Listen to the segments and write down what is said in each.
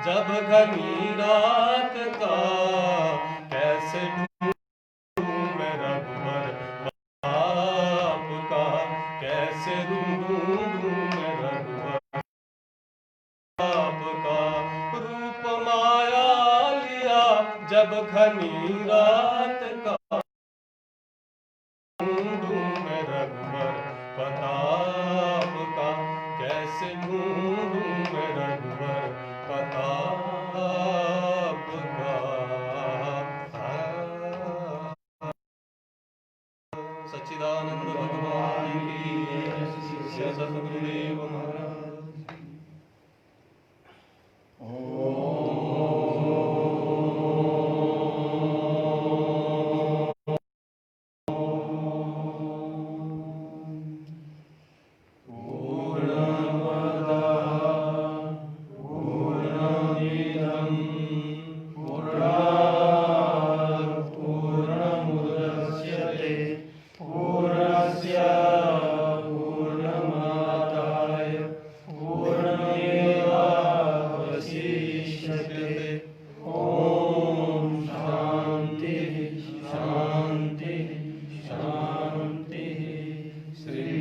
जब घनी रात का कैसे ढूंढूं मैं रघुवर आपका, कैसे ढूंढूं मैं रघुवर आपका। रूप माया लिया जब घनी रात का, ढूंढूं मैं रघुवर प्रताप का, कैसे ढूंढूं मैं रघुवर प्रताप का। सच्चिदानंद भगवान की जय, सद्गुरुदेव महाराज।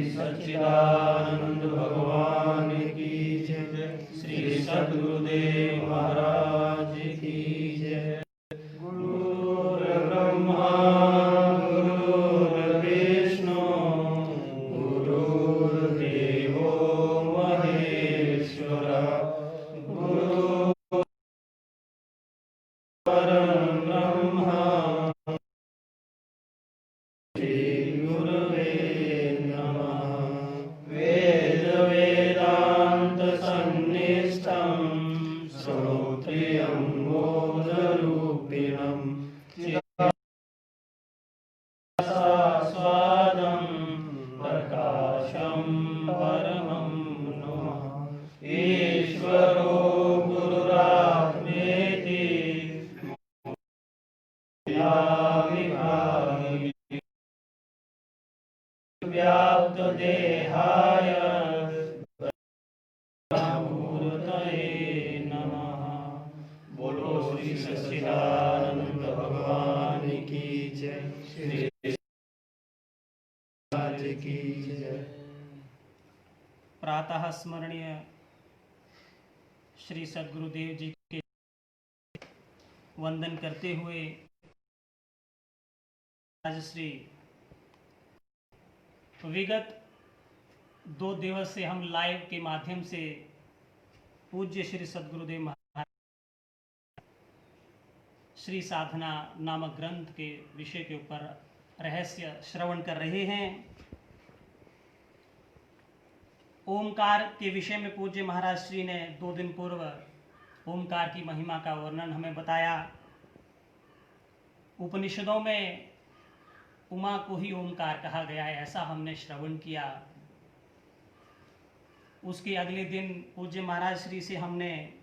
सच्चिदानंद भगवान की जय, श्री सद्गुरुदेव महाराज की जय। गुरुर्ब्रह्मा गुरुर्विष्णु गुरुर्देवो महेश्वर, गुरु परम ब्रह्मा श्री गुरुवे नमः। वेद वेदांत सन्निष्ठं श्रोत्रियं बोधरूपिणं स्वादं प्रकाशं परमं नमः। ईश्वरो गुरुरात्मेति व्याविभागि व्याप्त देहाय मूर्तये नमः। बोलो श्री सच्चिदानंद भगवान की जय, श्री राज की जय। प्रातः स्मरणीय श्री सद्गुरुदेव जी के वंदन करते हुए आज श्री विगत 2 दिवस से हम लाइव के माध्यम से पूज्य श्री सद्गुरुदेव महाराज श्री साधना नामक ग्रंथ के विषय के ऊपर रहस्य श्रवण कर रहे हैं। ओमकार के विषय में पूज्य महाराज श्री ने 2 दिन पूर्व ओमकार की महिमा का वर्णन हमें बताया। उपनिषदों में उमा को ही ओमकार कहा गया है, ऐसा हमने श्रवण किया। उसके अगले दिन पूज्य महाराज श्री से हमने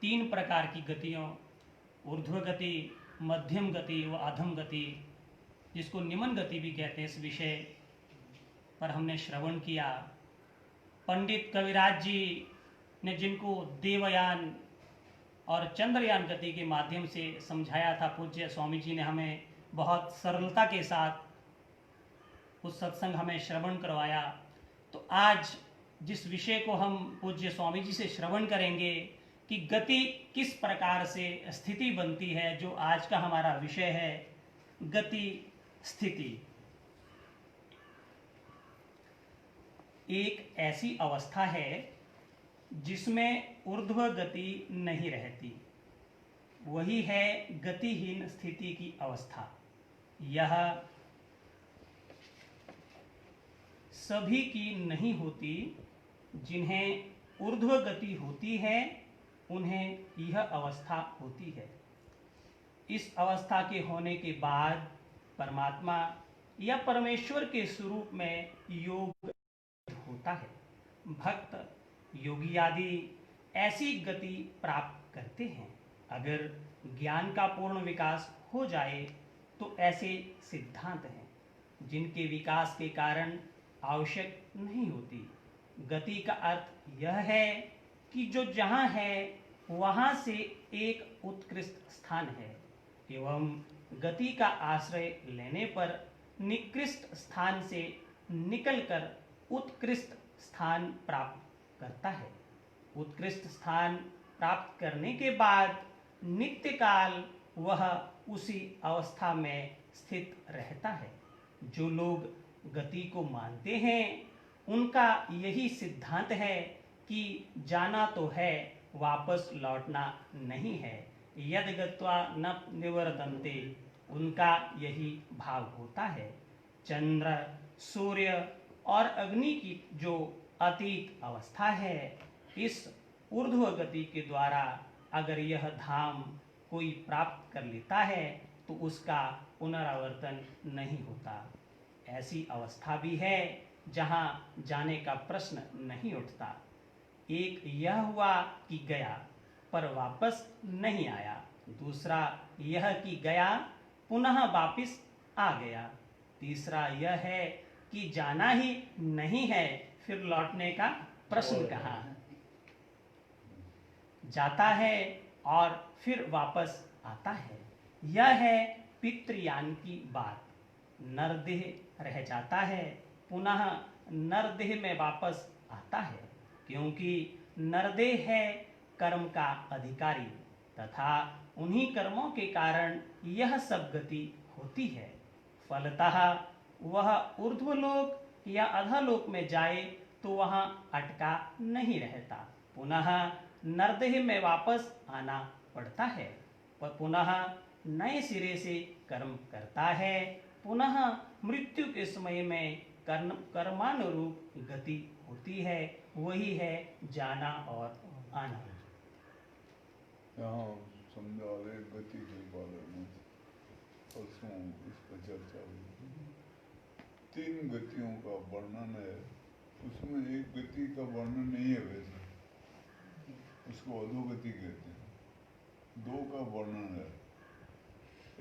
3 प्रकार की गतियों, ऊर्ध्व गति, मध्यम गति व अधम गति, जिसको निम्न गति भी कहते हैं, इस विषय पर हमने श्रवण किया। पंडित कविराज जी ने जिनको देवयान और चंद्रयान गति के माध्यम से समझाया था, पूज्य स्वामी जी ने हमें बहुत सरलता के साथ उस सत्संग हमें श्रवण करवाया। तो आज जिस विषय को हम पूज्य स्वामी जी से श्रवण करेंगे कि गति किस प्रकार से स्थिति बनती है, जो आज का हमारा विषय है, गति स्थिति। एक ऐसी अवस्था है जिसमें ऊर्ध्व गति नहीं रहती, वही है गतिहीन स्थिति की अवस्था। यह सभी की नहीं होती। जिन्हें ऊर्ध्व गति होती है उन्हें यह अवस्था होती है। इस अवस्था के होने के बाद परमात्मा या परमेश्वर के स्वरूप में योग होता है। भक्त योगी आदि ऐसी गति प्राप्त करते हैं। अगर ज्ञान का पूर्ण विकास हो जाए तो ऐसे सिद्धांत हैं जिनके विकास के कारण आवश्यक नहीं होती। गति का अर्थ यह है कि जो जहाँ है वहाँ से एक उत्कृष्ट स्थान है एवं गति का आश्रय लेने पर निकृष्ट स्थान से निकलकर उत्कृष्ट स्थान प्राप्त करता है। उत्कृष्ट स्थान प्राप्त करने के बाद नित्य काल वह उसी अवस्था में स्थित रहता है। जो लोग गति को मानते हैं उनका यही सिद्धांत है कि जाना तो है, वापस लौटना नहीं है। यद गत्वा न निवर्तन्ते, उनका यही भाव होता है। चंद्र, सूर्य और अग्नि की जो अतीत अवस्था है, इस ऊर्ध्व गति के द्वारा अगर यह धाम कोई प्राप्त कर लेता है तो उसका पुनरावर्तन नहीं होता। ऐसी अवस्था भी है जहाँ जाने का प्रश्न नहीं उठता। एक यह हुआ कि गया पर वापस नहीं आया, दूसरा यह कि गया पुनः वापस आ गया, तीसरा यह है कि जाना ही नहीं है, फिर लौटने का प्रश्न कहाँ। जाता है और फिर वापस आता है। यह है पितृयान की बात। नरदेह रह जाता है, पुनः नरदेह में वापस आता है, क्योंकि नरदेह है कर्म का अधिकारी तथा उन्हीं कर्मों के कारण यह सब गति होती है। फलतः वह ऊर्ध्वलोक या अधोलोक में जाए तो वहाँ अटका नहीं रहता, पुनः नरदेह में वापस आना पड़ता है, पर पुनः नए सिरे से कर्म करता है। पुनः मृत्यु के समय में कर्मानुरूप गति होती है, वही है जाना और आना। यहाँ समझा रहे गति के बारे में, परसों इस पर चर्चा हुई। 3 गतियों का वर्णन है, उसमें एक गति का वर्णन नहीं है वैसे, उसको अधोगति कहते हैं। 2 का वर्णन है,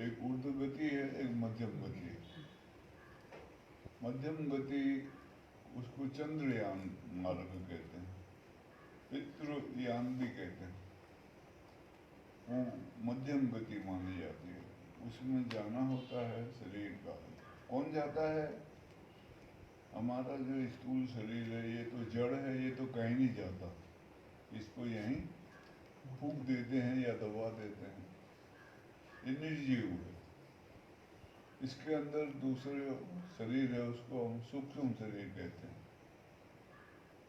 एक ऊर्ध्व गति है, एक मध्यम गति है। मध्यम गति उसको चंद्रयान मार्ग कहते हैं, पितृयान भी कहते हैं। वो मध्यम गति मानी जाती है, उसमें जाना होता है शरीर का। कौन जाता है? हमारा जो स्थूल शरीर है ये तो जड़ है, ये तो कहीं नहीं जाता, इसको यहीं फूंक देते हैं या दबा देते हैं, ये निर्जीव है। इसके अंदर दूसरे शरीर है, उसको हम सूक्ष्म शरीर कहते हैं।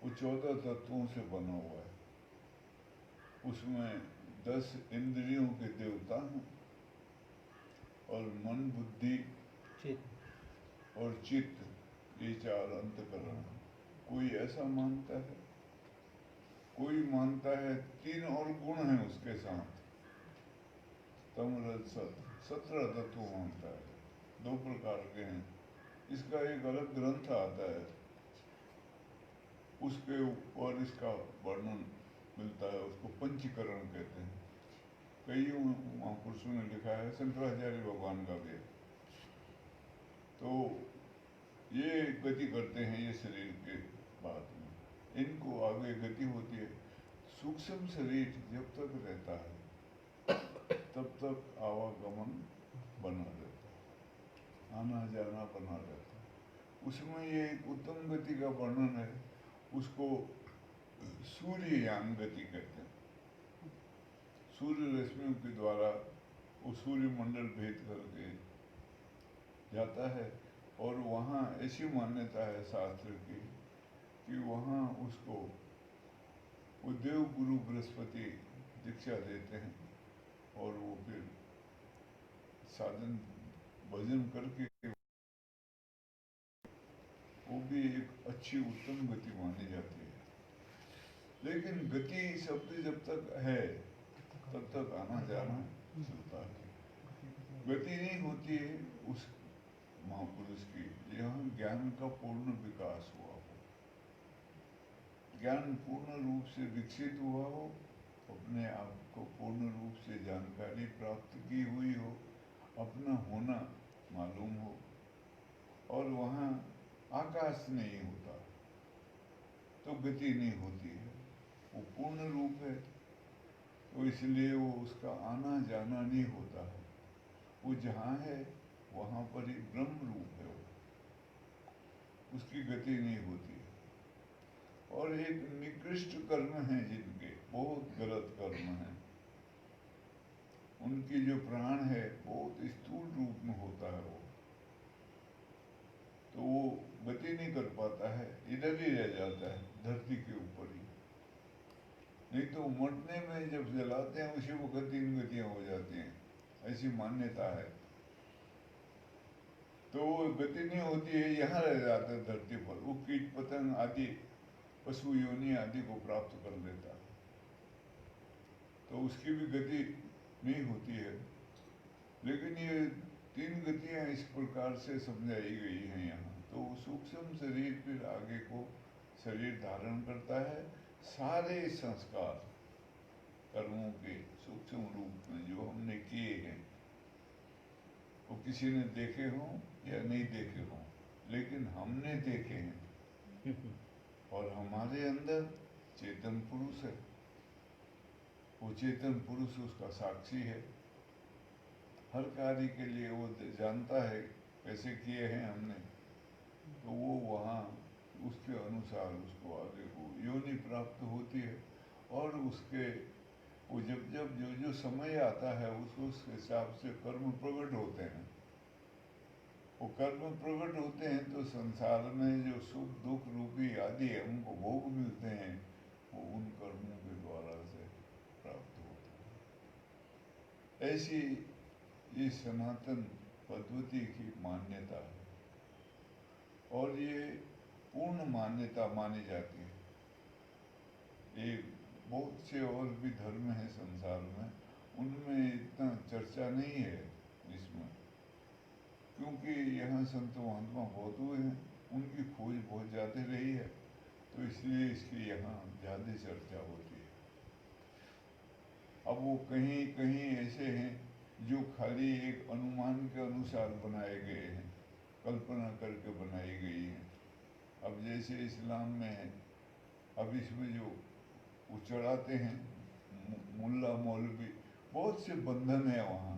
वो 14 तत्वों से बना हुआ है, उसमें 10 इंद्रियों के देवता हैं और मन, बुद्धि और चित्त, ये 4 अंतकरण। कोई ऐसा मानता है, कोई मानता है 3 और गुण हैं उसके साथ, तम रज सत, 17 तत्व मानता है। 2 प्रकार के हैं। इसका एक अलग ग्रंथ आता है, उसके ऊपर इसका वर्णन मिलता है, उसको पंचीकरण कहते हैं। कई महापुरुषों ने लिखा है, शंकराचार्य भगवान का भी। तो ये गति करते हैं ये शरीर के बाद में, इनको आगे गति होती है। सूक्ष्म शरीर जब तक रहता है तब तक आवागमन बना रहता है, आना जाना बना रहता है। उसमें ये एक उत्तम गति का वर्णन है, उसको सूर्ययान गति कहते हैं। सूर्य रश्मियों के द्वारा वो सूर्य मंडल भेद करके जाता है, और वहाँ ऐसी मान्यता है शास्त्र की कि वहाँ उसको वो देव गुरु बृहस्पति दीक्षा देते हैं, और वो फिर साधन भजन करके वो भी एक अच्छी उत्तम गति मानी जाती है। लेकिन गति शब्द जब तक है तब तक आना जाना चलता है। गति नहीं होती है उस महापुरुष की जहाँ ज्ञान का पूर्ण विकास हुआ हो, ज्ञान पूर्ण रूप से विकसित हुआ हो, अपने आप को पूर्ण रूप से जानकारी प्राप्त की हुई हो, अपना होना मालूम हो, और वहाँ आकाश नहीं होता तो गति नहीं होती है। वो पूर्ण रूप है, तो इसलिए वो उसका आना जाना नहीं होता है। वो जहाँ है वहाँ पर ही ब्रह्म रूप है वो, उसकी गति नहीं होती। और एक निकृष्ट कर्म है जिनके, बहुत गलत कर्म है, उनकी जो प्राण है बहुत स्थूल रूप में होता है वो, तो वो गति नहीं कर पाता है, इधर ही रह जाता है धरती के ऊपर ही। नहीं तो मरने में जब जलाते हैं उसी वक्त 3 गतियां हो जाती हैं, ऐसी मान्यता है। तो वो गति नहीं होती है, यहाँ रह जाता है धरती पर, वो कीट पतंग आदि पशु योनि आदि को प्राप्त कर लेता है, तो उसकी भी गति नहीं होती है। लेकिन ये 3 गतियां इस प्रकार से समझाई गई हैं यहाँ। तो सूक्ष्म शरीर फिर आगे को शरीर धारण करता है, सारे संस्कार कर्मों के सूक्ष्म रूप में जो हमने किए हैं, वो किसी ने देखे हों या नहीं देखे हों, लेकिन हमने देखे हैं। और हमारे अंदर चेतन पुरुष है, वो चेतन पुरुष उसका साक्षी है। हर कार्य के लिए वो जानता है कैसे किए हैं हमने, तो वो वहाँ उसके अनुसार उसको आगे को योनि प्राप्त होती है। और उसके वो जब जब जो जो समय आता है उस हिसाब से कर्म प्रकट होते हैं। वो कर्म प्रकट होते हैं तो संसार में जो सुख दुख रूपी आदि हमको भोग मिलते हैं, वो उन कर्मों के द्वारा से प्राप्त होते हैं। ऐसी ये सनातन पद्धति की मान्यता है, और ये पूर्ण मान्यता मानी जाती है। ये बहुत से और भी धर्म हैं संसार में, उनमें इतना चर्चा नहीं है इसमें, क्योंकि यहाँ संत महात्मा बहुत हुए हैं, उनकी खोज बहुत ज़्यादा रही है, तो इसलिए इसकी यहाँ ज़्यादा चर्चा होती है। अब वो कहीं कहीं ऐसे हैं जो खाली एक अनुमान के अनुसार बनाए गए हैं, कल्पना करके बनाई गई हैं। अब जैसे इस्लाम में है, अब इसमें जो वो चढ़ाते हैं मुल्ला मौलवी, बहुत से बंधन है वहाँ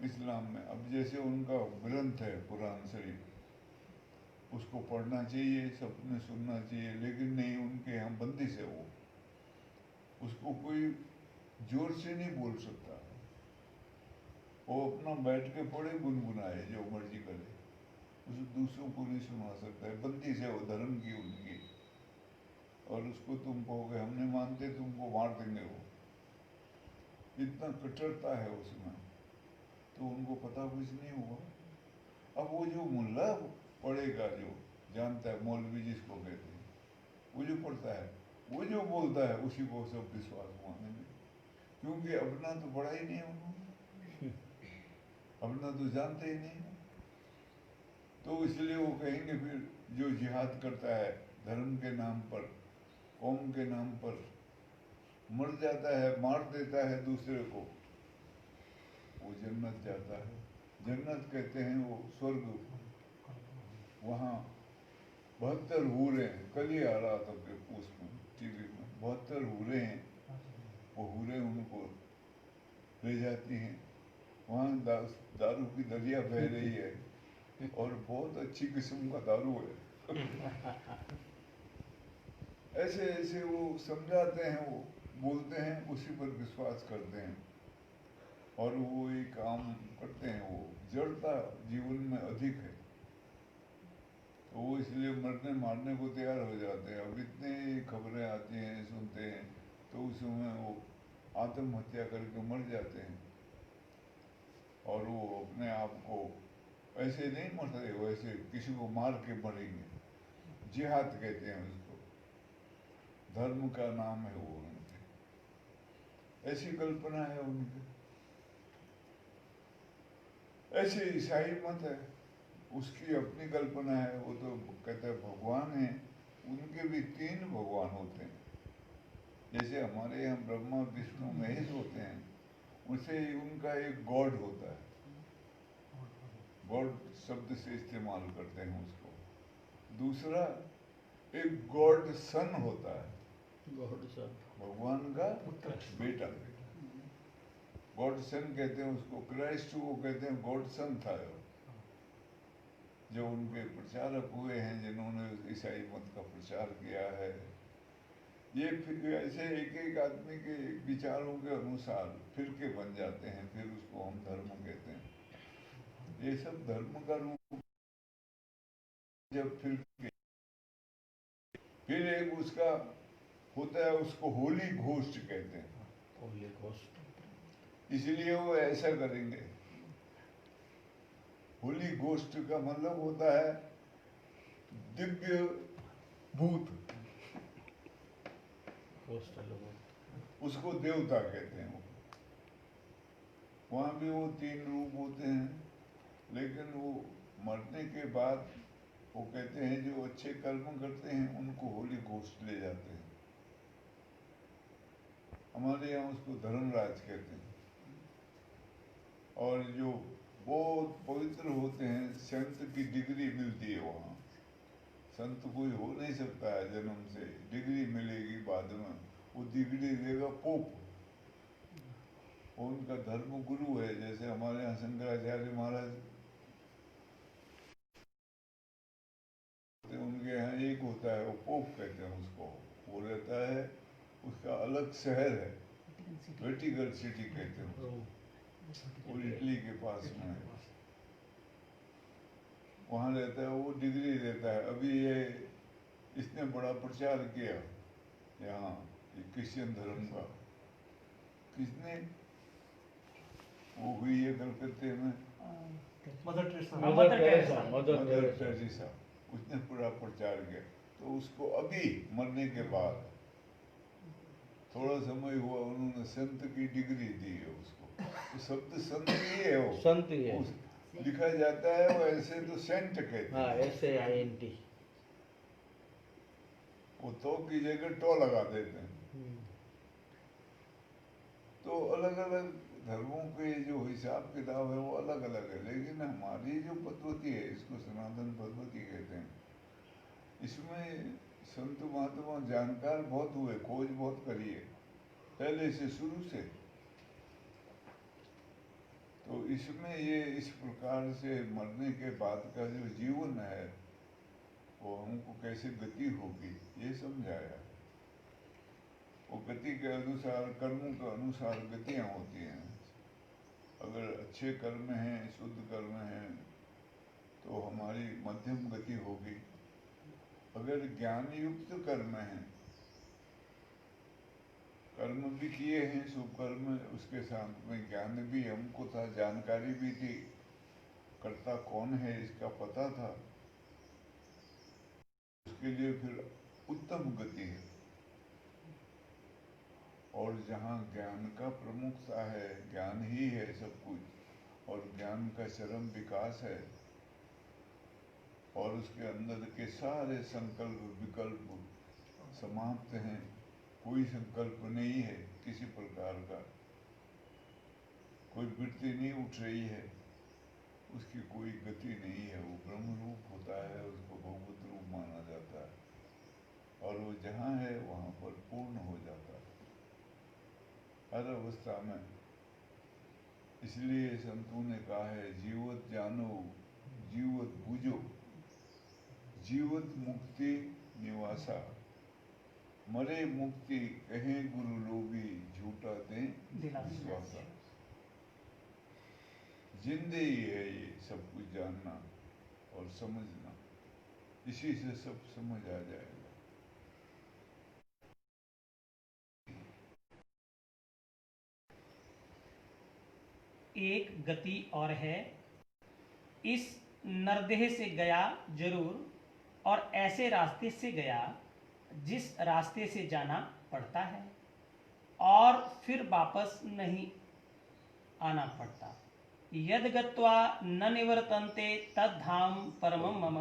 इस्लाम में। अब जैसे उनका ग्रंथ है कुरान शरीफ, उसको पढ़ना चाहिए, सबने सुनना चाहिए, लेकिन नहीं, उनके यहाँ बंदिश है वो, उसको कोई जोर से नहीं बोल सकता, वो अपना बैठ के पढ़े गुनगुनाए जो मर्जी करे, उसे दूसरों को नहीं सुना सकता है, बंदिश है वो धर्म की उनकी। और उसको तुम कहोगे हमने मानते, तुमको मार देंगे वो, इतना कट्टरता है उसमें, तो उनको पता कुछ नहीं हुआ। अब वो जो मुल्ला पढ़ेगा, जो जानता है, मौलवी जिसको कहते हैं, वो जो पढ़ता है, वो जो बोलता है, उसी को सब विश्वास मानेंगे, क्योंकि अपना तो पढ़ा ही नहीं उन्होंने, अपना तो जानते ही नहीं। तो इसलिए वो कहेंगे फिर जो जिहाद करता है धर्म के नाम पर, कौम के नाम पर, मर जाता है, मार देता है दूसरे को, वो जन्नत जाता है। जन्नत कहते हैं वो स्वर्ग, वहाँ 72 हूरें हैं, कल ही आ रहा था उसमें टीवी में, 72 हूरें हैं, वो हूरें उनको ले जाती हैं, वहाँ दारू की दरिया बह रही है, और बहुत अच्छी किस्म का दारू है। ऐसे ऐसे वो समझाते हैं, वो बोलते हैं, उसी पर विश्वास करते हैं, और वो ये काम करते हैं। वो जड़ता जीवन में अधिक है, तो वो इसलिए मरने मारने को तैयार हो जाते हैं। अब इतने खबरें आती हैं, सुनते हैं, तो उस समय वो आत्महत्या करके मर जाते हैं। और वो अपने आप को ऐसे नहीं मरते, वैसे किसी को मार के मरेंगे, जिहाद कहते हैं उसको, धर्म का नाम है वो उनके, ऐसी कल्पना है उनकी। ऐसे ईसाई मत है, उसकी अपनी कल्पना है, वो तो कहते हैं भगवान है, उनके भी 3 भगवान होते हैं। जैसे हमारे यहाँ ब्रह्मा विष्णु महेश होते हैं, उसे उनका एक गॉड होता है, गॉड शब्द से इस्तेमाल करते हैं उसको। दूसरा एक गॉड सन होता है, गॉड सन, भगवान का बेटा, गॉड सन कहते हैं उसको, क्राइस्ट को कहते हैं गॉड सन था जो उनके प्रचारक हुए हैं, जिन्होंने ईसाई मत का प्रचार किया है। ये फिर ऐसे एक एक आदमी के विचारों के अनुसार फिरके बन जाते हैं, फिर उसको हम धर्म कहते हैं। ये सब धर्म का रूप। जब फिर एक उसका होता है, उसको होली घोस्ट कहते हैं, होली घोस्ट। इसलिए वो ऐसा करेंगे। होली घोस्ट का मतलब होता है दिव्य भूत, घोस्ट लोग उसको देवता कहते हैं। वहाँ भी वो 3 रूप होते हैं, लेकिन वो मरने के बाद वो कहते हैं जो अच्छे कर्म करते हैं उनको होली घोस्ट ले जाते हैं। हमारे यहाँ उसको धर्मराज कहते हैं। और जो बहुत पवित्र होते हैं, संत की डिग्री मिलती है वहाँ। संत कोई हो नहीं सकता है जन्म से, डिग्री मिलेगी बाद में। वो डिग्री देगा पोप, वो उनका धर्म गुरु है। जैसे हमारे यहाँ शंकराचार्य महाराज, उनके यहाँ एक होता है, वो पोप कहते हैं उसको। वो रहता है, उसका अलग शहर है, वेटिकन सिटी कहते हैं, वो इटली के पास में है, वहाँ रहता है। वो डिग्री देता है। अभी ये इसने बड़ा प्रचार किया यहाँ क्रिश्चियन धर्म का। किसने? वो हुई है कलकत्ते में, मदर टेरेसा। Mother Teresa. उसने पूरा प्रचार किया। तो उसको अभी मरने के बाद थोड़ा समय हुआ, उन्होंने संत की डिग्री दी है उसको। तो शब्द संत ही है, वो संत ही है, लिखा जाता है। वो ऐसे तो सेंट कहते हैं, SAINT। वो तो की जगह टो लगा देते हैं। तो अलग अलग धर्मों के जो हिसाब किताब है वो अलग अलग है, लेकिन हमारी जो पद्धति है, इसको सनातन पद्धति कहते हैं। इसमें संत महात्मा जानकार बहुत हुए, खोज बहुत करी है पहले से, शुरू से। तो इसमें ये इस प्रकार से मरने के बाद का जो जीवन है, वो हमको कैसे गति होगी ये समझाया। वो गति के अनुसार, कर्मों के अनुसार गतियाँ होती हैं। अगर अच्छे कर्म हैं, शुद्ध कर्म हैं, तो हमारी मध्यम गति होगी। अगर ज्ञान युक्त कर्म हैं, कर्म भी किए हैं शुभ कर्म, उसके साथ में ज्ञान भी हमको था, जानकारी भी थी, कर्ता कौन है इसका पता था, उसके लिए फिर उत्तम गति है। और जहाँ ज्ञान का प्रमुखता है, ज्ञान ही है सब कुछ, और ज्ञान का चरम विकास है, और उसके अंदर के सारे संकल्प विकल्प समाप्त हैं, कोई संकल्प नहीं है किसी प्रकार का, कोई वृत्ति नहीं उठ रही है, उसकी कोई गति नहीं है। वो ब्रह्म रूप होता है, उसको भगवत रूप माना जाता है, और वो जहाँ है वहाँ पर पूर्ण हो जाता है हर अवस्था में। इसलिए संतों ने कहा है, जीवत जानो जीवत बूझो, जीवत मुक्ति निवासा, मरे मुक्ति कहें गुरु लोगी, झूठा दें विश्वासा। जिंदे ही है ये सब कुछ जानना और समझना, इसी से सब समझ आ जाएगा। एक गति और है, इस नरदेह से गया जरूर, और ऐसे रास्ते से गया जिस रास्ते से जाना पड़ता है, और फिर वापस नहीं आना पड़ता। यद गत्वा न निवर्तन्ते तद धाम परमं मम,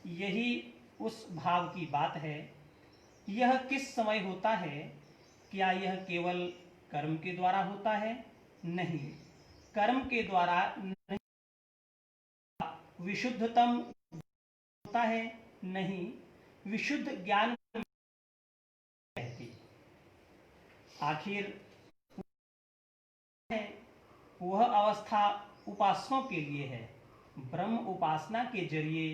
यही उस भाव की बात है। यह किस समय होता है? क्या यह केवल कर्म के द्वारा होता है? नहीं, कर्म के द्वारा नहीं। विशुद्धतम होता है? नहीं, विशुद्ध ज्ञान कहती। आखिर वह अवस्था उपासकों के लिए है। ब्रह्म उपासना के जरिए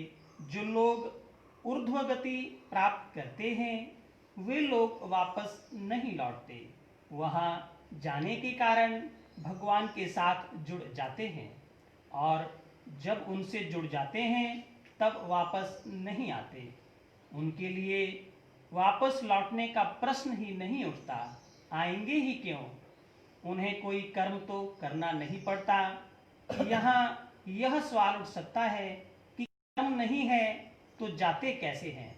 जो लोग ऊर्ध्व गति प्राप्त करते हैं वे लोग वापस नहीं लौटते। वहां जाने के कारण भगवान के साथ जुड़ जाते हैं और जब उनसे जुड़ जाते हैं तब वापस नहीं आते। उनके लिए वापस लौटने का प्रश्न ही नहीं उठता। आएंगे ही क्यों? उन्हें कोई कर्म तो करना नहीं पड़ता। यहाँ यह सवाल उठ सकता है कि कर्म नहीं है तो जाते कैसे हैं?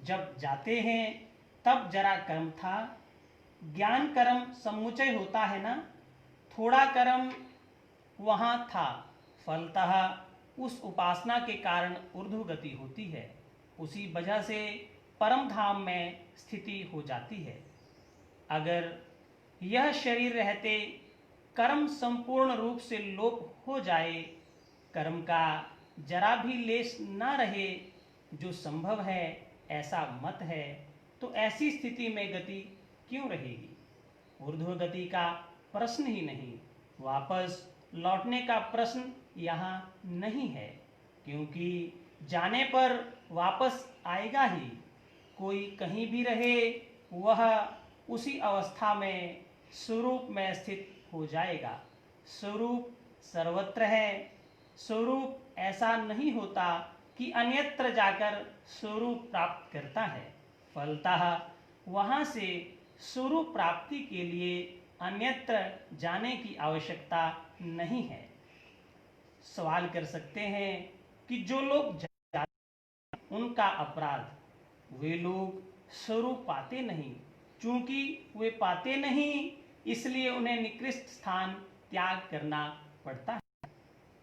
जब जाते हैं तब जरा कर्म था। ज्ञान कर्म समुच्चय होता है ना, थोड़ा कर्म वहाँ था। फलतः उस उपासना के कारण ऊर्ध्व गति होती है। उसी वजह से परम धाम में स्थिति हो जाती है। अगर यह शरीर रहते कर्म संपूर्ण रूप से लोप हो जाए, कर्म का जरा भी लेश न रहे, जो संभव है ऐसा मत है, तो ऐसी स्थिति में गति क्यों रहेगी? ऊर्ध्व गति का प्रश्न ही नहीं, वापस लौटने का प्रश्न यहाँ नहीं है, क्योंकि जाने पर वापस आएगा ही। कोई कहीं भी रहे वह उसी अवस्था में स्वरूप में स्थित हो जाएगा। स्वरूप सर्वत्र है। स्वरूप ऐसा नहीं होता कि अन्यत्र जाकर स्वरूप प्राप्त करता है। फलतः वहाँ से स्वरूप प्राप्ति के लिए अन्यत्र जाने की आवश्यकता नहीं है। सवाल कर सकते हैं कि जो लोग जाते हैं उनका अपराध, वे लोग स्वरूप पाते नहीं। चूंकि वे पाते नहीं इसलिए उन्हें निकृष्ट स्थान त्याग करना पड़ता है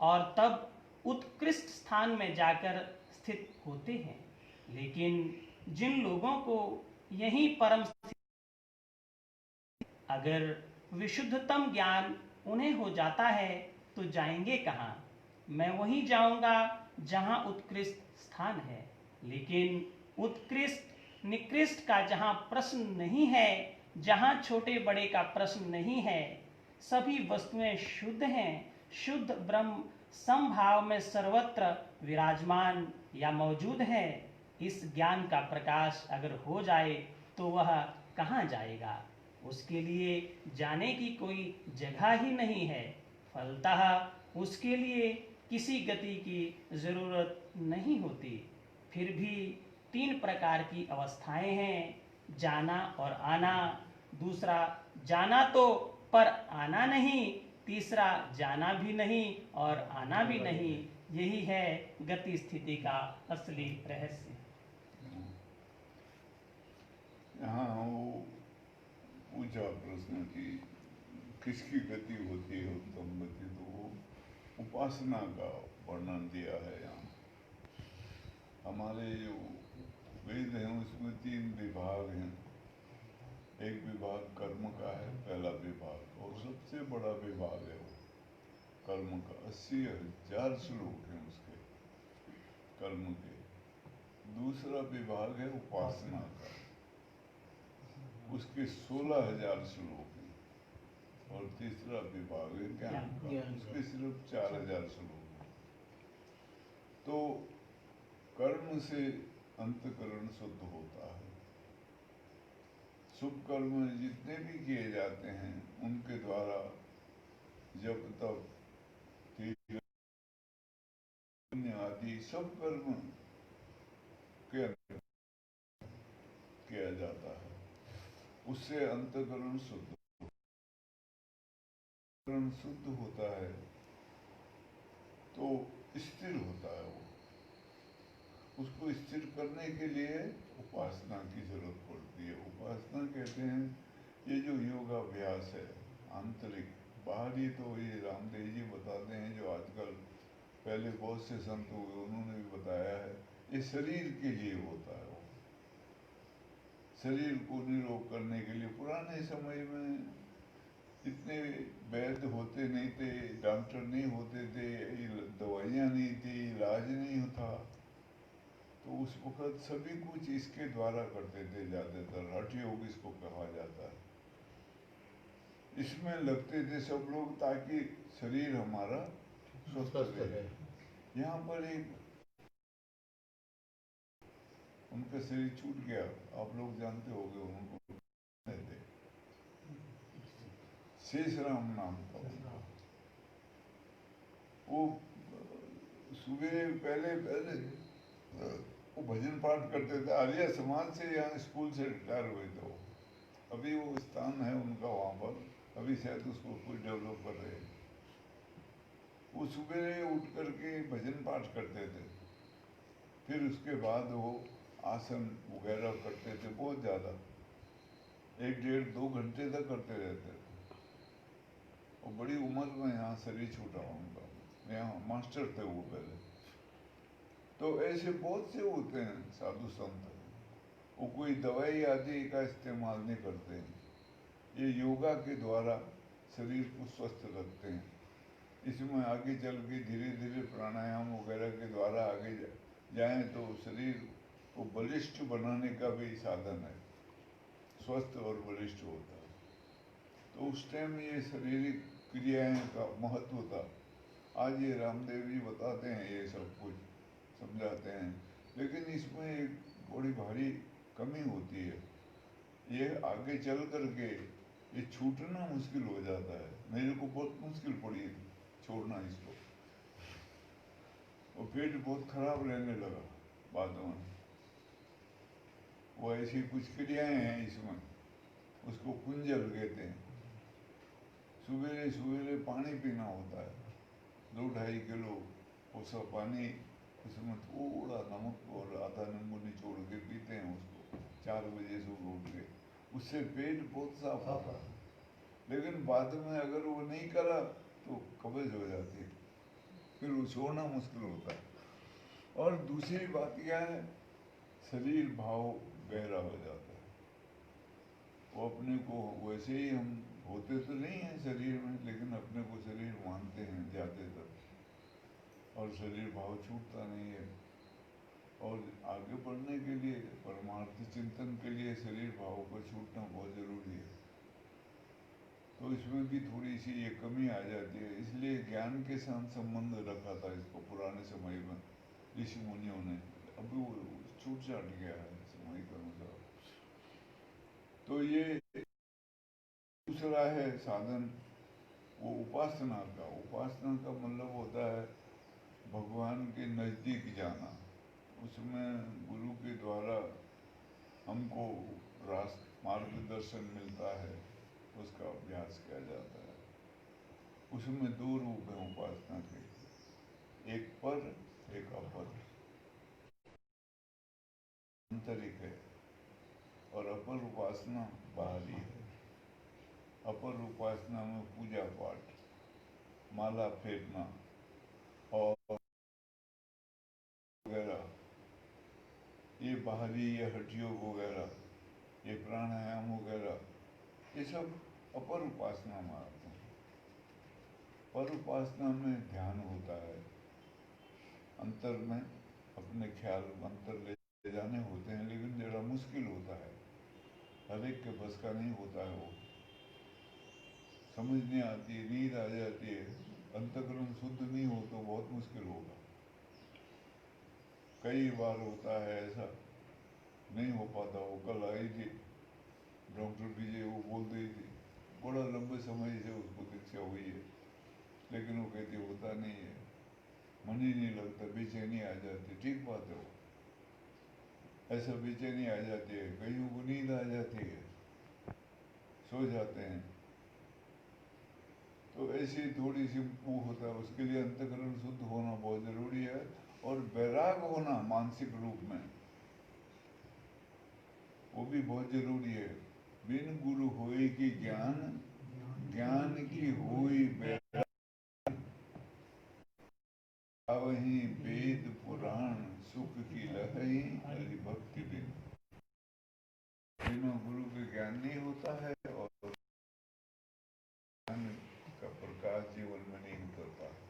और तब उत्कृष्ट स्थान में जाकर स्थित होते हैं। लेकिन जिन लोगों को यही परम स्थिति, अगर विशुद्धतम ज्ञान उन्हें हो जाता है तो जाएंगे कहाँ? मैं वहीं जाऊंगा जहाँ उत्कृष्ट स्थान है। लेकिन उत्कृष्ट निकृष्ट का जहाँ प्रश्न नहीं है, जहाँ छोटे बड़े का प्रश्न नहीं है, सभी वस्तुएं शुद्ध हैं। शुद्ध ब्रह्म समभाव में सर्वत्र विराजमान या मौजूद है। इस ज्ञान का प्रकाश अगर हो जाए तो वह कहाँ जाएगा? उसके लिए जाने की कोई जगह ही नहीं है। फलतः उसके लिए किसी गति की जरूरत नहीं होती। फिर भी 3 प्रकार की अवस्थाएं हैं, जाना और आना। दूसरा जाना तो पर आना नहीं, तीसरा जाना भी नहीं और आना भी नहीं। यही है गति स्थिति का असली रहस्य। यहाँ वो पूछा प्रश्न कि किसकी गति होती है उत्तम गति, तो वो उपासना का वर्णन दिया है। यहाँ हमारे जो वेद हैं उसमें 3 विभाग हैं। एक विभाग कर्म का है, पहला विभाग, और सबसे बड़ा विभाग है वो कर्म का। 80,000 श्लोक हैं उसके कर्म के। दूसरा विभाग है उपासना का, उसके 16,000 श्लोक हैं। और तीसरा विभाग है ज्ञान का, उसके सिर्फ 4,000 श्लोक हैं। तो कर्म से अंतकरण शुद्ध होता है। शुभ कर्म जितने भी किए जाते हैं उनके द्वारा जब तब आदि सब कर्म के अंदर किया जाता है, उससे अंतकरण शुद्ध होता है तो स्थिर होता है। वो उसको स्थिर करने के लिए उपासना की जरूरत पड़ती है। उपासना कहते हैं ये जो योगाभ्यास है आंतरिक, बाहरी तो ये रामदेव जी बताते हैं, जो आजकल पहले बहुत से संत हुए उन्होंने भी बताया है, ये शरीर के लिए होता है। वो शरीर को निरोग करने के लिए। पुराने समय में इतने वैद्य होते नहीं थे, डॉक्टर नहीं होते थे, दवाइयाँ नहीं थी, इलाज नहीं था, तो उस वक्त सभी कुछ इसके द्वारा करते थे। ज़्यादातर हठ योग इसको कहा जाता है। इसमें लगते थे सब लोग ताकि शरीर हमारा स्वस्थ रहे। यहाँ पर एक उनका शरीर छूट गया, आप लोग जानते होंगे उनको थे शेष राम नाम का उनका। वो सुबह पहले पहले वो भजन पाठ करते थे। आर्य समाज से यहाँ स्कूल से रिटायर हुए थे वो। अभी वो स्थान है उनका वहाँ पर, अभी शायद उसको कोई डेवलप कर रहे हैं। वो सुबह उठ करके भजन पाठ करते थे, फिर उसके बाद वो आसन वगैरह करते थे बहुत ज़्यादा, 1-1.5-2 घंटे तक करते रहते थे। और बड़ी उम्र में यहाँ शरीर छूटा उनका, यहाँ मास्टर थे वो पहले। तो ऐसे बहुत से होते हैं साधु संत, वो कोई दवाई आदि का इस्तेमाल नहीं करते हैं, ये योगा के द्वारा शरीर को स्वस्थ रखते हैं। इसमें आगे चल के धीरे धीरे प्राणायाम वगैरह के द्वारा आगे जाएं तो शरीर को बलिष्ठ बनाने का भी साधन है, स्वस्थ और बलिष्ठ होता है। तो उस टाइम ये शारीरिक क्रियाएं का महत्व था। आज ये रामदेव जी बताते हैं, ये सब कुछ समझाते हैं, लेकिन इसमें एक बड़ी भारी कमी होती है। ये आगे चल करके ये छूटना मुश्किल हो जाता है। मेरे को बहुत मुश्किल पड़ी छोड़ना इसको, और पेट बहुत खराब रहने लगा बाद में। वो ऐसी कुछ क्रियाएं हैं इसमें, उसको कुंजल कहते हैं। सवेरे सवेरे पानी पीना होता है, 2-2.5 किलो कोसा पानी, उसमें थोड़ा नमक और आधा नींबू निचोड़ के पीते हैं उसको 4 बजे सुबह उठ के। उससे पेट बहुत साफ होता है। लेकिन बाद में अगर वो नहीं करा तो कब्ज हो जाती है, फिर वो छोड़ना मुश्किल होता है। और दूसरी बात क्या है, शरीर भाव गहरा हो जाता है। वो अपने को वैसे ही, हम होते तो नहीं हैं शरीर में, लेकिन अपने को शरीर मानते हैं ज़्यादातर, और शरीर भाव छूटता नहीं है। और आगे बढ़ने के लिए, परमार्थ चिंतन के लिए शरीर भाव को छूटना बहुत ज़रूरी है। तो इसमें भी थोड़ी सी ये कमी आ जाती है। इसलिए ज्ञान के साथ संबंध रखा था इसको पुराने समय में ऋषि मुनियों ने। अभी वो छूट छाट गया है समय के अनुसार। तो ये दूसरा है साधन, वो उपासना का। उपासना का मतलब होता है भगवान के नज़दीक जाना। उसमें गुरु के द्वारा हमको मार्गदर्शन मिलता है, उसका अभ्यास किया जाता है। उसमें 2 रूप हैं उपासना के, एक पर एक अपर। आंतरिक है और अपर उपासना बाहरी है। अपर उपासना में पूजा पाठ, माला फेरना और वगैरह, ये बाहरी, ये हठ योग वगैरह, ये प्राणायाम वगैरह, ये सब अपर उपासना में आते हैं। पर उपासना में ध्यान होता है, अंतर में अपने ख्याल अंतर ले जाने होते हैं, लेकिन जरा मुश्किल होता है, हर एक के बस का नहीं होता है। वो समझ नहीं आती, नींद आ जाती है, अंतःकरण शुद्ध नहीं हो तो बहुत मुश्किल होगा। कई बार होता है ऐसा, नहीं हो पाता। वो कल आई थी डॉक्टर विजय, वो बोल रही थी बड़ा लंबे समय से उसको दीक्षा हुई है, लेकिन वो कहती होता नहीं है, मन ही नहीं लगता, बेचैनी आ जाती। ठीक बात है, वो ऐसा बेचैनी आ जाती है, कईयों को नींद आ जाती है, सो जाते हैं। तो ऐसी थोड़ी सी वो होता है, उसके लिए अंतःकरण शुद्ध होना बहुत जरूरी है, और वैराग होना मानसिक रूप में वो भी बहुत जरूरी है। बिन गुरु होई की ज्ञान, ज्ञान की हुई वैराग, वही वेद पुराण सुख की लहई, हरि भक्ति बिन। बिना गुरु के ज्ञान नहीं होता है, और ज्ञान का प्रकाश जीवन में नहीं उतरता है।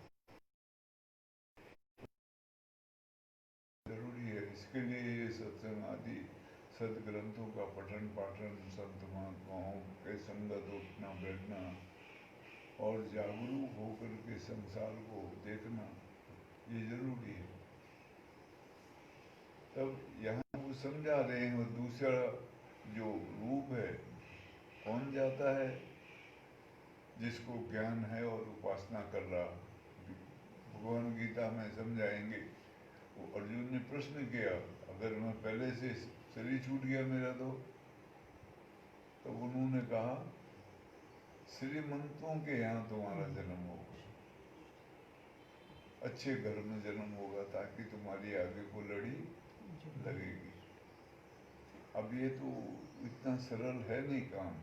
जरूरी है। इसके लिए ये सत्संग आदि सदग्रंथों का पठन पाठन, संत महात्माओं के संग संगत उठना बैठना और जागरूक होकर के संसार को देखना, ये जरूरी है। तब यहाँ वो समझा रहे हैं, और दूसरा जो रूप है, कौन जाता है? जिसको ज्ञान है और उपासना कर रहा। भगवान गीता में समझाएंगे। वो अर्जुन ने प्रश्न किया, अगर मैं पहले से शरीर छूट गया मेरा तो उन्होंने कहा, श्रीमंतों के यहाँ तुम्हारा जन्म होगा, अच्छे घर में जन्म होगा, ताकि तुम्हारी आगे को लड़ी लगेगी। अब ये तो इतना सरल है नहीं काम।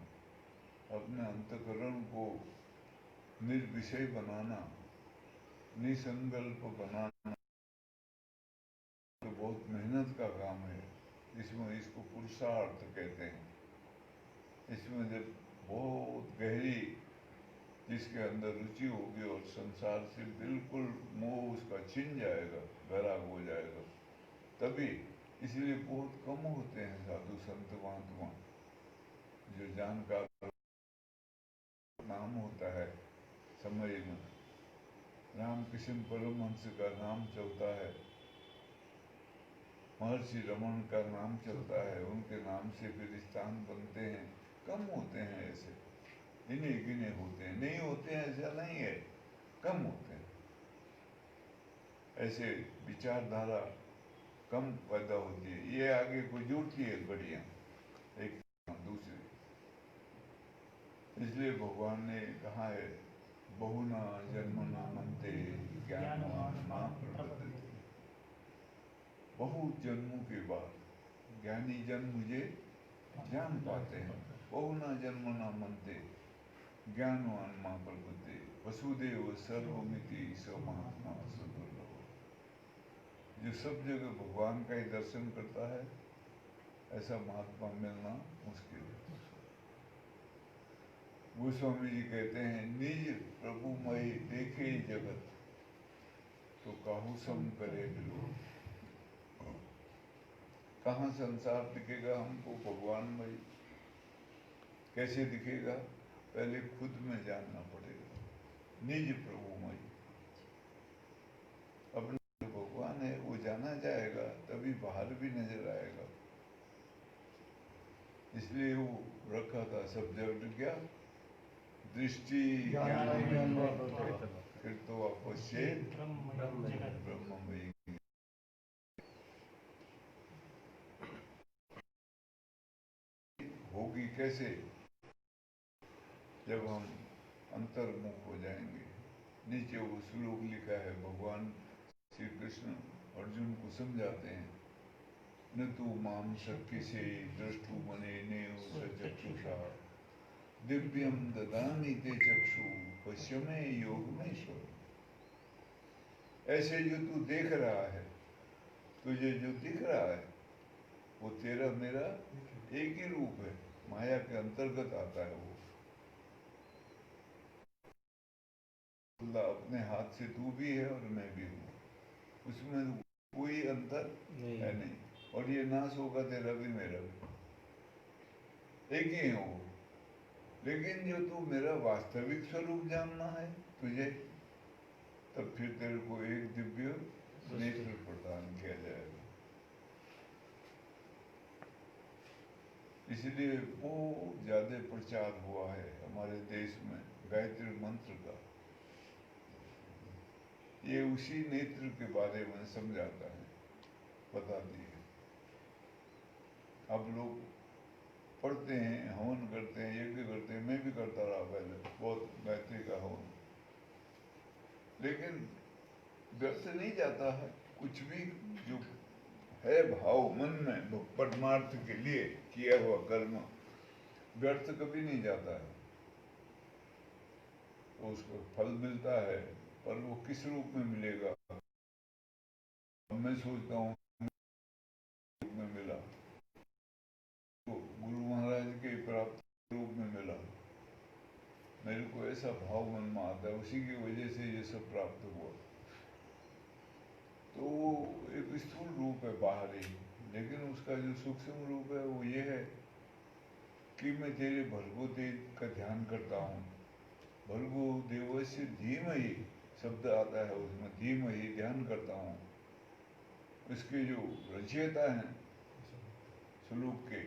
अपने अंतकरण को निर्विषय बनाना, निसंकल्प बनाना तो बहुत मेहनत का काम है। इसको पुरुषार्थ कहते हैं। इसमें जब बहुत गहरी जिसके अंदर रुचि होगी और संसार से बिल्कुल मोह उसका छिन जाएगा, वैराग हो जाएगा, तभी। इसलिए बहुत कम होते हैं साधु संत महात्मा जो जानकार। नाम होता है समय में, रामकृष्ण परमहंस का नाम चलता है, महर्षि रमन का नाम चलता है, उनके नाम से फिर स्थान बनते हैं। कम होते हैं ऐसे, इन्हें गिने होते हैं, नहीं होते हैं ऐसा नहीं है, कम होते हैं। ऐसे विचारधारा कम पैदा होती है, ये आगे को जुड़ती है बढ़िया एक दूसरे। इसलिए भगवान ने कहा है, बहुना जन्मना मनते ज्ञानवान न प्रपद्यते। बहुत जन्मों के बाद ज्ञानी जन मुझे जान पाते हैं। बहुना जन्मना मनते ज्ञानवान मां प्रपद्यते। वसुदेव सर्वमिति स महात्मा सुदुर्लभ। जो सब जगह भगवान का ही दर्शन करता है, ऐसा महात्मा मिलना मुश्किल है। गोस्वामी जी कहते हैं, निज प्रभुमय देखे जगत, तो काहू सम करे विरोध। कहाँ संसार दिखेगा हमको भगवानमय? कैसे दिखेगा? पहले खुद में जानना पड़ेगा। निज प्रभुमय, अपना जो भगवान है वो जाना जाएगा, तभी बाहर भी नजर आएगा। इसलिए वो रखा था, सब जगत क्या दृष्टि ज्ञान फिर तो अवश्य ब्रह्ममयी। होगी कैसे? जब हम अंतर्मुख हो जाएंगे। नीचे वो श्लोक लिखा है, भगवान श्री कृष्ण अर्जुन को समझाते हैं, न तो माम शक्ति से दृष्टु मने नेव सचक्षुषा दिव्यम ददामि ते चक्षु पश्यमे योगमेश्वर। ऐसे जो तू देख रहा है, तुझे जो दिख रहा है, वो तेरा मेरा एक ही रूप है, माया के अंतर्गत आता है। वो अपने हाथ से तू भी है और मैं भी हूँ, उसमें कोई अंतर है नहीं। और ये नाश होगा, तेरा भी मेरा भी, एक ही है वो। लेकिन जो तू मेरा वास्तविक स्वरूप जानना है तुझे, तब फिर तेरे को एक दिव्य नेत्र प्रदान किया जाएगा। इसलिए वो ज्यादा प्रचार हुआ है हमारे देश में गायत्री मंत्र का। ये उसी नेत्र के बारे में समझाता है, बताती है। अब लोग पढ़ते हैं, हवन करते हैं, यज्ञ करते हैं, मैं भी करता रहा पहले बहुत गायत्री का हवन, लेकिन व्यर्थ नहीं जाता है। कुछ भी जो है भाव मन में परमार्थ के लिए किया हुआ कर्म व्यर्थ कभी नहीं जाता है। तो उसको फल मिलता है, पर वो किस रूप में मिलेगा? मैं सोचता हूँ रूप में मिला, तो गुरु महाराज के प्राप्त रूप में मिला। मेरे को ऐसा भाव मन में आता है, उसी की वजह से ये सब प्राप्त हुआ। तो एक स्थूल रूप है बाहरी, लेकिन उसका जो सूक्ष्म रूप है वो ये है कि मैं तेरे भर्गो तेज का ध्यान करता हूँ। भर्गो देवस्य धीमहि शब्द आता है, उसमें धीमहि ध्यान करता हूँ। इसके जो रचयिता हैं श्लोक के,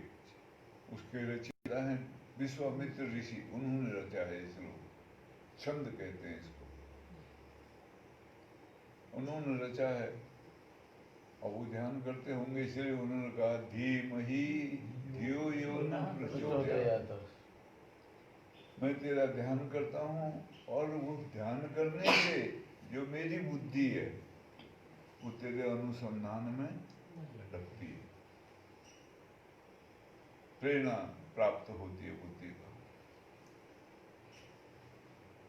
उसके रचयिता हैं विश्वामित्र ऋषि, उन्होंने रचा है इस श्लोक, छंद कहते हैं इसको, उन्होंने रचा है। और वो ध्यान करते होंगे, इसलिए उन्होंने कहा धीमहि धियो यो न प्रचोदयात्। मैं तेरा ध्यान करता हूँ और वो ध्यान करने से जो मेरी बुद्धि है वो तेरे अनुसंधान में लगती है, प्रेरणा प्राप्त होती है बुद्धि का।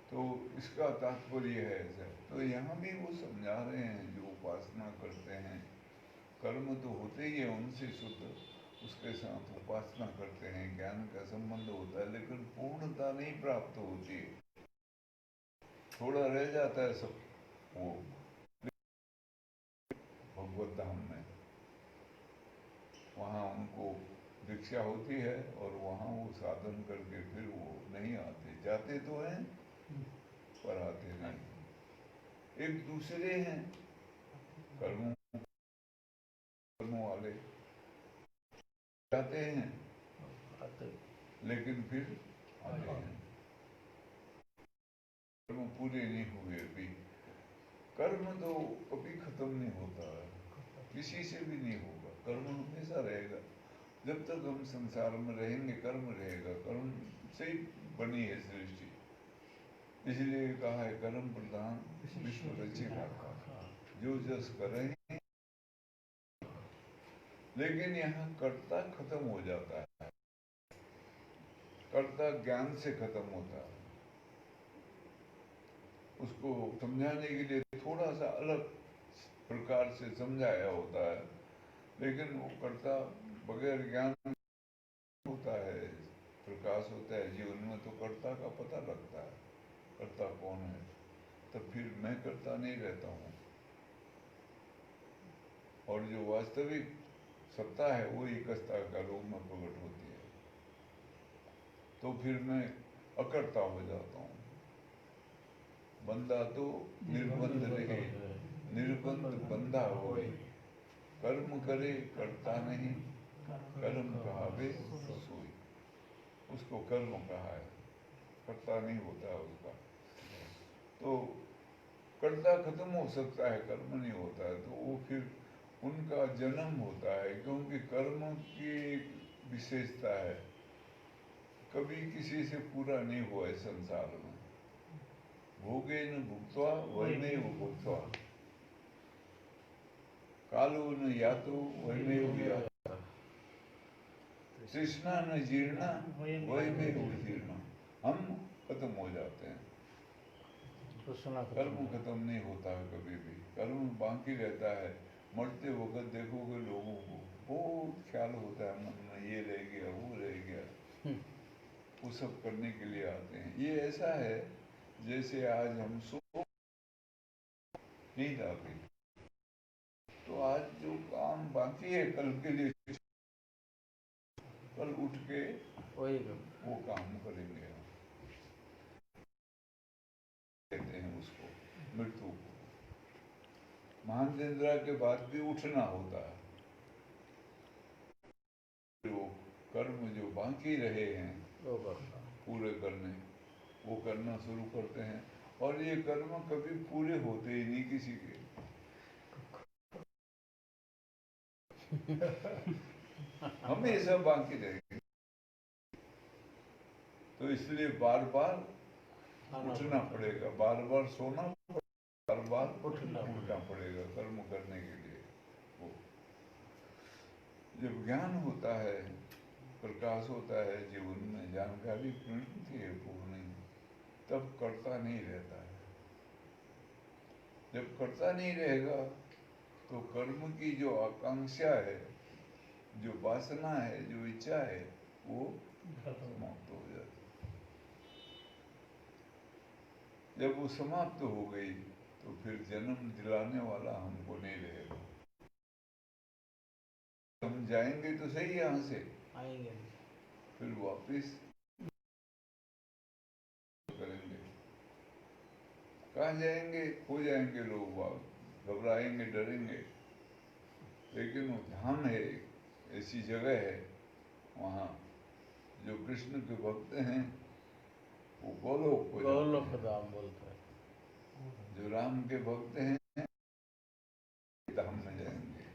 तो इसका तात्पर्य है ऐसा। तो यहाँ भी वो समझा रहे हैं, जो उपासना करते हैं, कर्म तो होते ही है उनसे शुद्ध, उसके साथ उपासना करते हैं, ज्ञान का संबंध होता है, लेकिन पूर्णता नहीं प्राप्त होती है, थोड़ा रह जाता है सब वो भगवत धाम में। वहाँ उनको दीक्षा होती है और वहाँ वो साधन करके फिर वो नहीं आते, जाते तो हैं पर आते नहीं। एक दूसरे हैं कर्मों वाले, जाते हैं लेकिन फिर आते हैं। कर्म पूरे नहीं हुए अभी। कर्म तो कभी खत्म नहीं होता है, किसी से भी नहीं होगा, कर्म हमेशा रहेगा। जब तक हम संसार में रहेंगे कर्म रहेगा, कर्म से ही बनी है सृष्टि। इसलिए कहा है कर्म प्रधान विश्व रचेगा, जो जस करें। लेकिन यहाँ कर्ता खत्म हो जाता है, कर्ता ज्ञान से खत्म होता है। उसको समझाने के लिए थोड़ा सा अलग प्रकार से समझाया होता है, लेकिन वो कर्ता बगैर ज्ञान होता है, प्रकाश होता है जीवन में, तो कर्ता का पता लगता है कर्ता कौन है। तब फिर मैं कर्ता नहीं रहता हूँ, और जो वास्तविक सत्ता है वो एकस्ता का रूप में प्रकट होती है। तो फिर मैं अकर्ता हो जाता हूँ। बंदा तो निर्बंध रहे, निर्बंध बंधा होए, कर्म करे कर्ता नहीं, कर्म कहावे सोई। उसको कर्म कहा है, कर्ता नहीं होता उसका। तो कर्ता खत्म हो सकता है, कर्म नहीं होता है, तो वो फिर उनका जन्म होता है, क्योंकि कर्म की विशेषता है, कभी किसी से पूरा नहीं हुआ है संसार में। भोगे न भुक्त्वा वैमेव भुक्त्वा, कालो न यातो वैमेव याता, तृष्णा न जीर्णा वैमेव जीर्णा। हम खत्म हो जाते हैं, कर्म खत्म नहीं होता है कभी भी, कर्म बाकी रहता है। मरते वक्त देखोगे लोगों को बहुत ख्याल होता है मन में, ये रह गया वो रह गया, वो सब करने के लिए आते हैं। ये ऐसा है जैसे आज हम सो नींद आ गई, तो आज जो काम बाकी है कल के लिए, कल उठ के वो काम करेंगे। कहते हैं उसको मृत्यु को। महान निद्रा के बाद भी उठना होता है। जो कर्म जो बाकी रहे हैं पूरे करने, वो करना शुरू करते हैं, और ये कर्म कभी पूरे होते ही नहीं किसी के। हमेशा बाकी रहेंगे। तो इसलिए बार बार उठना पड़ेगा, बार बार सोना, बार बार उठना पड़ेगा कर्म करने के लिए। वो जब ज्ञान होता है, प्रकाश होता है जीवन में, जानकारी पूर्णती है पूर्ण, तब कर्ता नहीं रहता है। जब कर्ता नहीं रहेगा तो कर्म की जो आकांक्षा है, जो वासना है, जो इच्छा है, वो समाप्त हो जाती है। जब वो समाप्त हो गई तो फिर जन्म दिलाने वाला हमको नहीं रहेगा। हम जाएंगे तो सही यहाँ से, आएंगे, फिर वापस करेंगे। कहाँ जाएंगे? हो जाएंगे लोग बाग, घबराएंगे, डरेंगे, लेकिन वो धाम है, ऐसी जगह है वहाँ जो कृष्ण के भक्त हैं वो गोलोक हो जाते गोलोक हैं। धाम बोलते हैं। जो राम के भक्त हैं धाम में जाएंगे,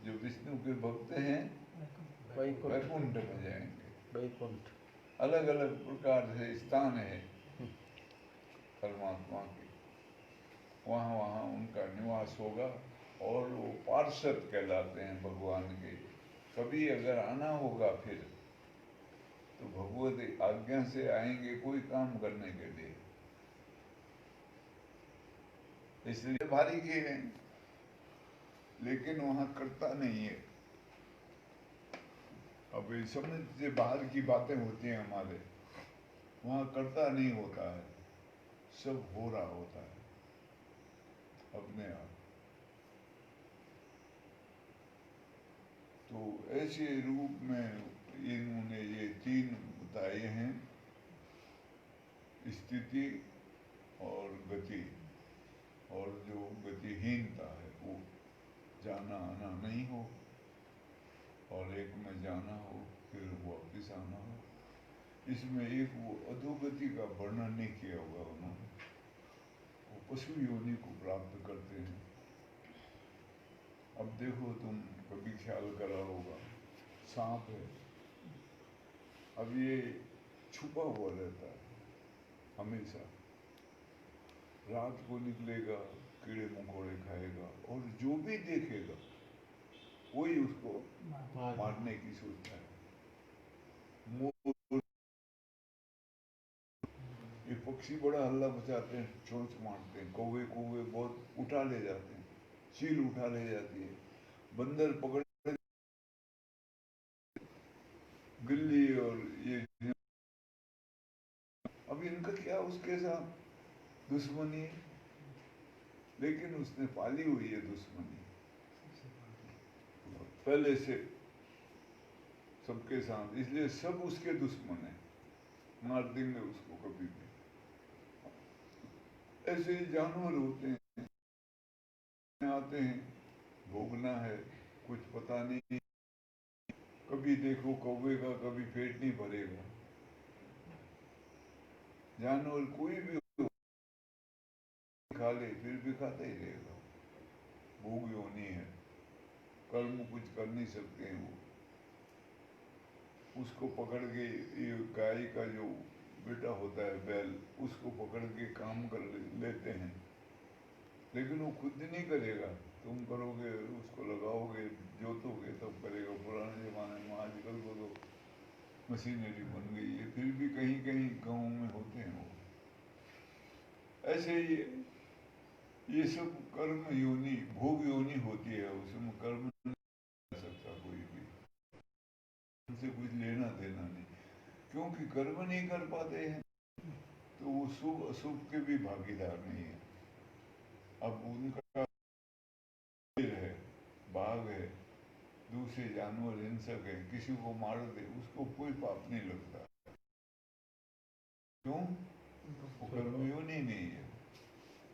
जो विष्णु के भक्त हैं वैकुंठ वैकुंठ में जाएंगे। वैकुंठ अलग अलग प्रकार से स्थान है परमात्मा के, वहाँ वहाँ उनका निवास होगा और वो पार्षद कहलाते हैं भगवान के। कभी अगर आना होगा फिर तो भगवत आज्ञा से आएंगे कोई काम करने के लिए, इसलिए भारी के हैं, लेकिन वहाँ करता नहीं है। अब ये समझ से बाहर की बातें होती हैं हमारे, वहाँ करता नहीं होता है, सब हो रहा होता है अपने आप। तो ऐसे रूप में इन्होंने ये तीन बताए हैं, स्थिति और गति, और जो गतिहीनता है वो जाना आना नहीं हो, और एक में जाना हो फिर वापिस आना हो। इसमें एक वो अधोगति का वर्णन नहीं किया हुआ उन्होंने, वो पशु योनि को प्राप्त करते हैं। अब देखो तुम कभी ख्याल करा होगा, सांप है, अब ये छुपा हुआ रहता है हमेशा, रात को निकलेगा, कीड़े मकोड़े खाएगा, और जो भी देखेगा वही उसको मारने की सोचता है। मोर, ये पक्षी बड़ा हल्ला मचाते हैं, चोंच मारते हैं, कौवे कौवे बहुत उठा ले जाते हैं, चील उठा ले जाती है, बंदर पकड़, गिल्ली, और ये अब इनका क्या उसके साथ दुश्मनी है, लेकिन उसने पाली हुई है दुश्मनी पहले से सबके साथ, इसलिए सब उसके दुश्मन है, मार देंगे उसको कभी भी। ऐसे ही जानवर होते हैं, आते हैं, भोगना है, कुछ पता नहीं, कभी देखो कौवे का कभी पेट नहीं भरेगा। जानवर कोई भी खा ले फिर भी खाता ही रहेगा, भोग योनि है, कर्म कुछ कर नहीं सकते हैं वो। उसको पकड़ के, ये गाय का जो बेटा होता है बैल, उसको पकड़ के काम कर लेते हैं, लेकिन वो खुद नहीं करेगा, तुम करोगे, उसको लगाओगे, जोतोगे तब करेगा। पुराने जमाने में, आजकल को तो मशीनरी बन गई है, फिर भी कहीं कहीं गाँव में होते हैं वो। ऐसे ही ये सब कर्म योनि, भोग योनि होती है, उसमें कर्म नहीं कर सकता कोई भी, उनसे कुछ लेना देना नहीं, क्योंकि कर्म नहीं कर पाते हैं तो वो शुभ अशुभ के भी भागीदार नहीं है। अब उनका है, बाघ है, दूसरे जानवर हिंसक है, किसी को मार दे उसको कोई पाप नहीं लगता, क्यों? वो कर्मयोनि नहीं है,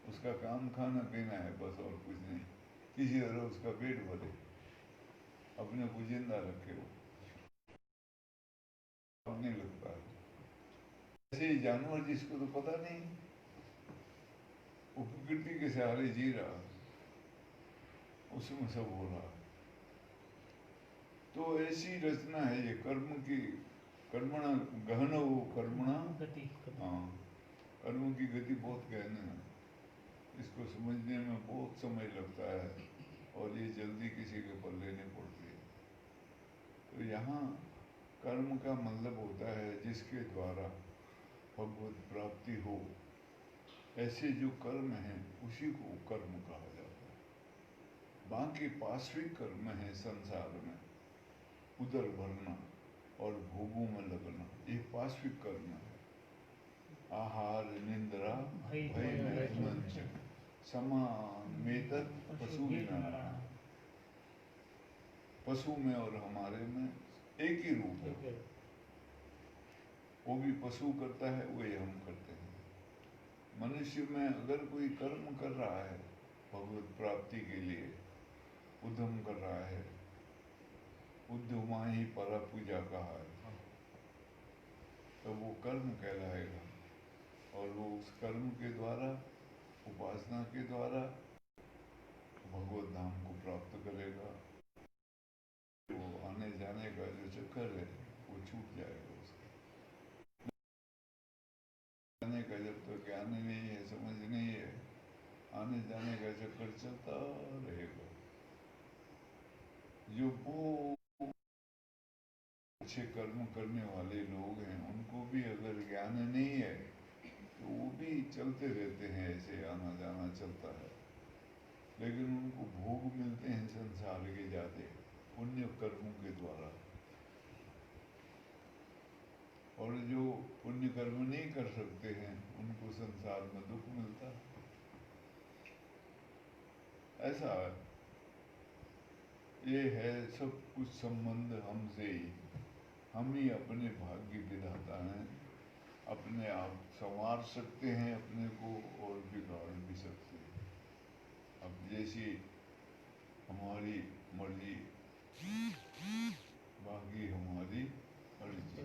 उसका काम खाना पीना है बस, और कुछ नहीं, किसी तरह उसका पेट भरे, अपने को जिंदा रखे, वो नहीं लगता है। ऐसे ही जानवर जिसको तो पता नहीं, वो प्रकृति के सहारे जी रहा, उसमें सब हो रहा। तो ऐसी रचना है ये कर्म की, कर्मणा गहन वो कर्मणा गति। हाँ, कर्म की गति बहुत गहन है, इसको समझने में बहुत समय लगता है, और ये जल्दी किसी के पल्ले नहीं पड़ती। तो यहाँ कर्म का मतलब होता है जिसके द्वारा भगवत प्राप्ति हो, ऐसे जो कर्म हैं उसी को कर्म कहा जाता है। बाकी पार्श्विक कर्म है संसार में, उदर भरना और भोगों में लगना, ये पार्श्विक कर्म है। आहार, निंद्रा, भय मैथुन समान मेतद पशु नारायण, पशु में और हमारे में एक ही रूप है, वो भी पशु करता है, वही हम करते हैं। मनुष्य में अगर कोई कर्म कर रहा है भगवत प्राप्ति के लिए उद्यम कर रहा है, उद्यमा ही परा पूजा कहा है, तो वो कर्म कहलाएगा। और वो उस कर्म के द्वारा, उपासना के द्वारा भगवत धाम को प्राप्त करेगा। वो आने जाने का जो चक्कर है वो छूट जाएगा उसका। आने का जब तक ज्ञान नहीं है, समझ नहीं है, आने जाने का चक्कर चलता रहेगा। जो वो अच्छे कर्म करने वाले लोग हैं, उनको भी अगर ज्ञान नहीं है तो वो भी चलते रहते हैं, ऐसे आना जाना चलता है, लेकिन उनको भोग मिलते हैं संसार के जाते पुण्य कर्मों के द्वारा। और जो पुण्य कर्म नहीं कर सकते हैं उनको संसार में दुख मिलता है। ऐसा ये है, सब कुछ संबंध हमसे ही, हम ही अपने भाग्य विधाता हैं। अपने आप संवार सकते हैं अपने को और बिगाड़ भी सकते हैं, अब जैसी हमारी मर्जी, बाकी हमारी मर्जी।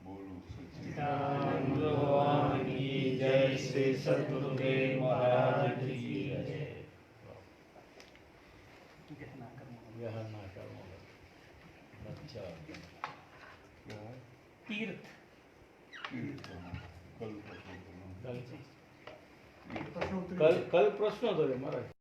बोलो सच्चिदानंद भगवान की जय, श्री सद्गुरुदेव महाराज की जय। गहना कर्म। अच्छा, क्या है? तीर्थ तीर्थ कल कल प्रश्न होते महाराज।